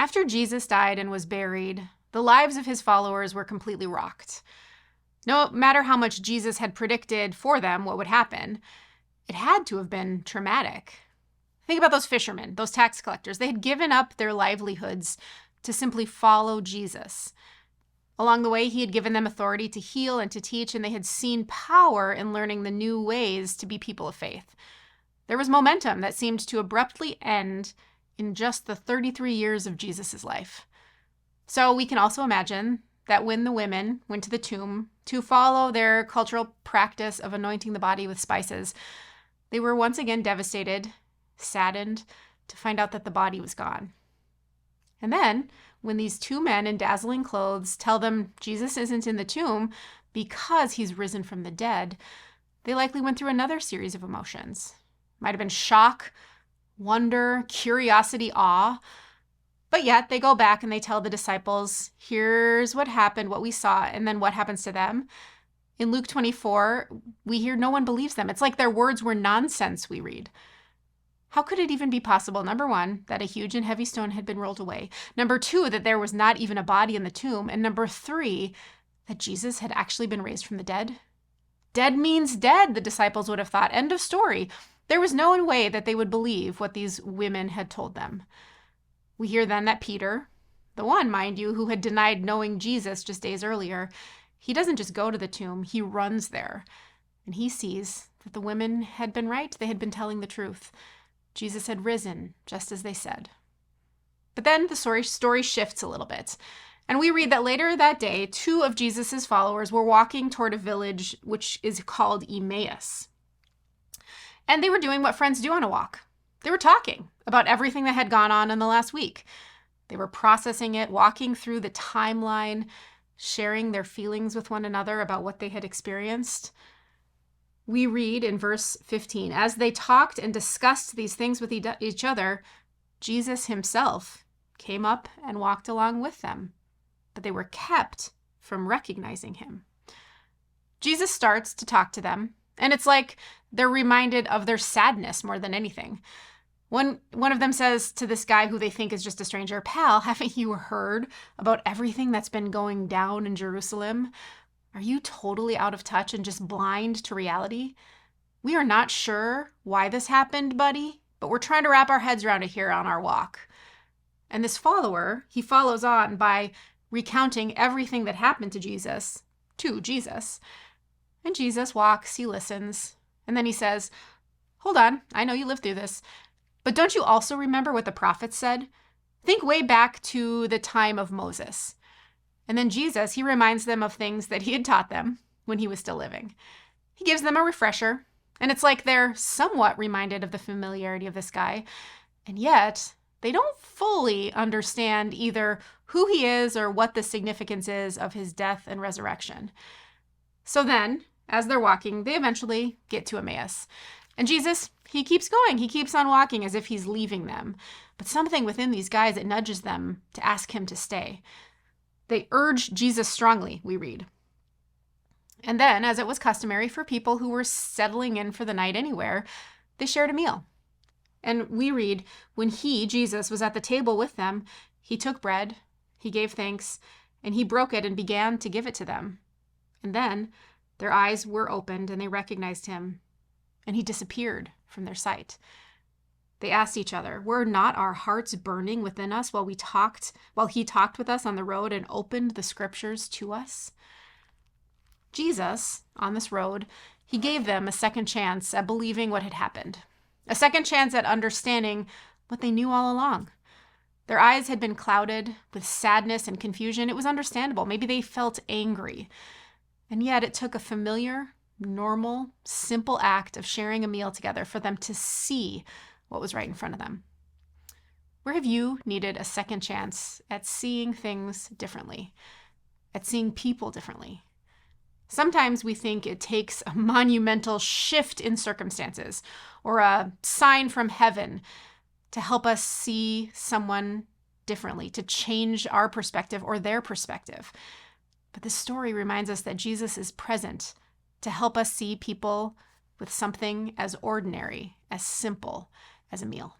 After Jesus died and was buried, the lives of his followers were completely rocked. No matter how much Jesus had predicted for them what would happen, it had to have been traumatic. Think about those fishermen, those tax collectors. They had given up their livelihoods to simply follow Jesus. Along the way, he had given them authority to heal and to teach, and they had seen power in learning the new ways to be people of faith. There was momentum that seemed to abruptly end in just the 33 years of Jesus' life. So we can also imagine that when the women went to the tomb to follow their cultural practice of anointing the body with spices, they were once again devastated, saddened to find out that the body was gone. And then, when these two men in dazzling clothes tell them Jesus isn't in the tomb because he's risen from the dead, they likely went through another series of emotions. Might have been shock, wonder, curiosity, awe. But yet they go back and they tell the disciples, here's what happened, what we saw, and then what happens to them. In Luke 24, we hear no one believes them. It's like their words were nonsense, we read. How could it even be possible, number one, that a huge and heavy stone had been rolled away? Number two, that there was not even a body in the tomb. And number three, that Jesus had actually been raised from the dead? Dead means dead, the disciples would have thought. End of story. There was no way that they would believe what these women had told them. We hear then that Peter, the one, mind you, who had denied knowing Jesus just days earlier, he doesn't just go to the tomb, he runs there. And he sees that the women had been right. They had been telling the truth. Jesus had risen, just as they said. But then the story shifts a little bit. And we read that later that day, two of Jesus' followers were walking toward a village which is called Emmaus. And they were doing what friends do on a walk. They were talking about everything that had gone on in the last week. They were processing it, walking through the timeline, sharing their feelings with one another about what they had experienced. We read in verse 15, as they talked and discussed these things with each other, Jesus himself came up and walked along with them, but they were kept from recognizing him. Jesus starts to talk to them, and it's like they're reminded of their sadness more than anything. One of them says to this guy who they think is just a stranger, "Pal, haven't you heard about everything that's been going down in Jerusalem? Are you totally out of touch and just blind to reality? We are not sure why this happened, buddy, but we're trying to wrap our heads around it here on our walk." And this follower, he follows on by recounting everything that happened to Jesus. And Jesus walks, he listens, and then he says, "Hold on, I know you lived through this, but don't you also remember what the prophets said? Think way back to the time of Moses." And then Jesus, he reminds them of things that he had taught them when he was still living. He gives them a refresher, and it's like they're somewhat reminded of the familiarity of this guy, and yet they don't fully understand either who he is or what the significance is of his death and resurrection. So then, as they're walking, they eventually get to Emmaus. And Jesus, he keeps going. He keeps on walking as if he's leaving them. But something within these guys, it nudges them to ask him to stay. They urge Jesus strongly, we read. And then, as it was customary for people who were settling in for the night anywhere, they shared a meal. And we read, when he, Jesus, was at the table with them, he took bread, he gave thanks, and he broke it and began to give it to them. And then their eyes were opened and they recognized him, and he disappeared from their sight. They asked each other, "Were not our hearts burning within us while he talked with us on the road and opened the scriptures to us?" Jesus, on this road, he gave them a second chance at believing what had happened, a second chance at understanding what they knew all along. Their eyes had been clouded with sadness and confusion. It was understandable. Maybe they felt angry. And yet it took a familiar, normal, simple act of sharing a meal together for them to see what was right in front of them. Where have you needed a second chance at seeing things differently, at seeing people differently? Sometimes we think it takes a monumental shift in circumstances or a sign from heaven to help us see someone differently, to change our perspective or their perspective. But this story reminds us that Jesus is present to help us see people with something as ordinary, as simple as a meal.